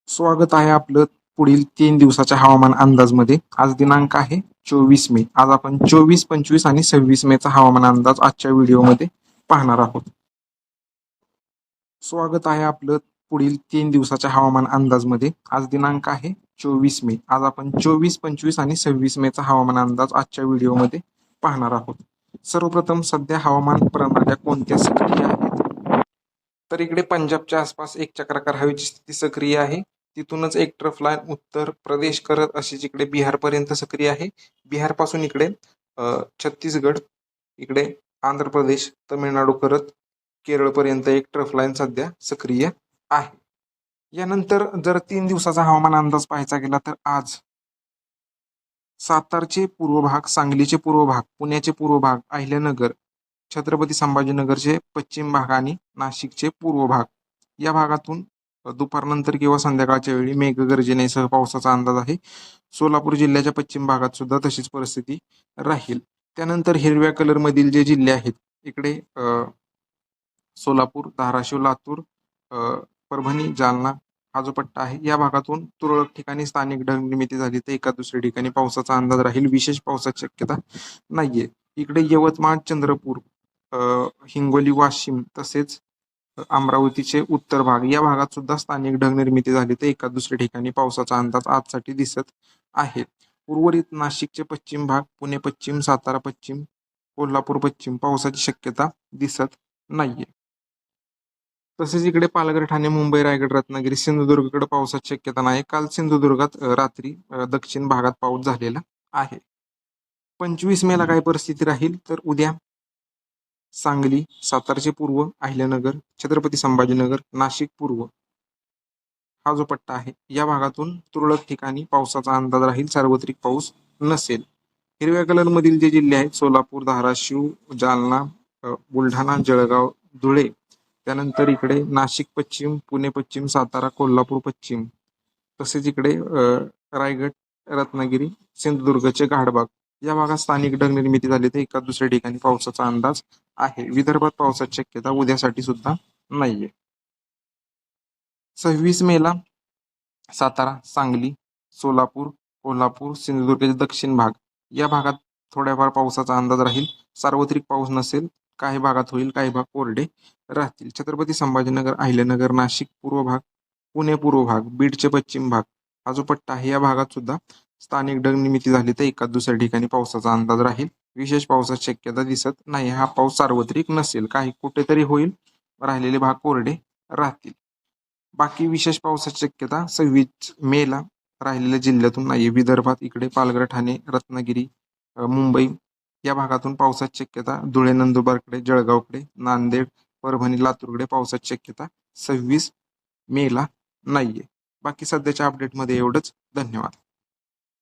स्वागत आहे आपलं पुढील 3 दिवसाच्या हवामान अंदाजमध्ये. आज दिनांक आहे 24 मे. आज आपण 24, 25 आणि 26 मेचा हवामान अंदाज आजच्या व्हिडिओमध्ये पाहणार आहोत. स्वागत आहे आपलं पुढील 3 दिवसाच्या हवामान अंदाजमध्ये. आज दिनांक आहे 24 मे. आज आपण 24, 25 आणि 26 मेचा हवामान अंदाज आजच्या व्हिडिओमध्ये पाहणार आहोत. सर्वप्रथम सध्या हवामान प्रणाल्या कोणत्या सक्रिय आहेत? तर इकडे पंजाबच्या आसपास एक चक्राकार हवेची स्थिती सक्रिय आहे. तिथूनच एक ट्रफ लाईन उत्तर प्रदेश करत अशीच इकडे बिहारपर्यंत सक्रिय आहे. बिहारपासून इकडे छत्तीसगड, इकडे आंध्र प्रदेश, तमिळनाडू करत केरळपर्यंत एक ट्रफ लाईन सध्या सक्रिय आहे. यानंतर जर 3 दिवसाचा हवामान अंदाज पाहायचा गेला तर आज सातारचे पूर्व भाग, सांगलीचे पूर्व भाग, पुण्याचे पूर्व भाग, अहिल्यानगर, छत्रपती संभाजीनगरचे पश्चिम भाग आणि नाशिकचे पूर्व भाग या भागातून दुपारनंतर किंवा संध्याकाळच्या वेळी मेघगर्जनेसह पावसाचा अंदाज आहे. सोलापूर जिल्ह्याच्या पश्चिम भागात सुद्धा तशीच परिस्थिती राहील. त्यानंतर हिरव्या कलर मधील जे जिल्हे आहेत इकडे सोलापूर, धाराशिव, लातूर, परभणी, जालना हा जो पट्टा आहे या भागातून तुरळक ठिकाणी स्थानिक ढगनिर्मिती झाली तर एका दुसऱ्या ठिकाणी पावसाचा अंदाज राहील. विशेष पावसाची शक्यता नाहीये. इकडे यवतमाळ, चंद्रपूर, हिंगोली, वाशिम तसेच अमरावतीचे उत्तर भाग या भागात सुद्धा स्थानिक ढगनिर्मिती झाली तर एका दुसऱ्या ठिकाणी पावसाचा अंदाज आजसाठी दिसत आहे. उर्वरित नाशिकचे पश्चिम भाग, पुणे पश्चिम, सातारा पश्चिम, कोल्हापूर पश्चिम पावसाची शक्यता दिसत नाहीये. तसेच इकडे पालघर, ठाणे, मुंबई, रायगड, रत्नागिरी, सिंधुदुर्गकडे पावसाची शक्यता नाही. काल सिंधुदुर्गात रात्री दक्षिण भागात पाऊस झालेला आहे. 25 मेला काय परिस्थिती राहील तर उद्या सांगली, सातारचे पूर्व, अहिल्यानगर, छत्रपती संभाजीनगर, नाशिक पूर्व हा जो पट्टा आहे या भागातून तुरळक ठिकाणी पावसाचा अंदाज राहील. सार्वत्रिक पाऊस नसेल. हिरव्या कलर मधील जे जिल्हे आहेत सोलापूर, धाराशिव, जालना, बुलढाणा, जळगाव, धुळे, त्यानंतर इकडे नाशिक पश्चिम, पुणे पश्चिम, सातारा, कोल्हापूर पश्चिम, तसेच इकडे रायगड, रत्नागिरी, सिंधुदुर्गचे घाटभाग या भागात स्थानिक ढगनिर्मिती झाली तर एका दुसऱ्या ठिकाणी पावसाचा अंदाज आहे. विदर्भात पावसाची शक्यता उद्यासाठी सुद्धा नाहीये. 26 मेला सातारा, सांगली, सोलापूर, कोल्हापूर, सिंधुदुर्गचे दक्षिण भाग या भागात थोड्याफार पावसाचा अंदाज राहील. सार्वत्रिक पाऊस नसेल. काही भागात होईल, काही भाग कोरडे राहतील. छत्रपती संभाजीनगर, अहिल्यानगर, नाशिक पूर्व भाग, पुणे पूर्व भाग, बीडचे पश्चिम भाग हा जो पट्टा आहे या भागात सुद्धा स्थानिक ढगनिर्मिती झाली तर एका दुसऱ्या ठिकाणी पावसाचा अंदाज राहील. विशेष पावसाची शक्यता दिसत नाही. हा पाऊस सार्वत्रिक नसेल. काही कुठेतरी होईल, राहिलेले भाग कोरडे राहतील. बाकी विशेष पावसाची शक्यता 26 मेला राहिलेल्या जिल्ह्यातून नाही. विदर्भात इकडे पालघर, ठाणे, रत्नागिरी, मुंबई या भागातून पावसाची शक्यता, धुळे, नंदुरबारकडे, जळगावकडे, नांदेड, परभणी, लातूरकडे पावसाची शक्यता 26 मेला नाहीये. बाकी सध्याच्या अपडेटमध्ये एवढंच. धन्यवाद.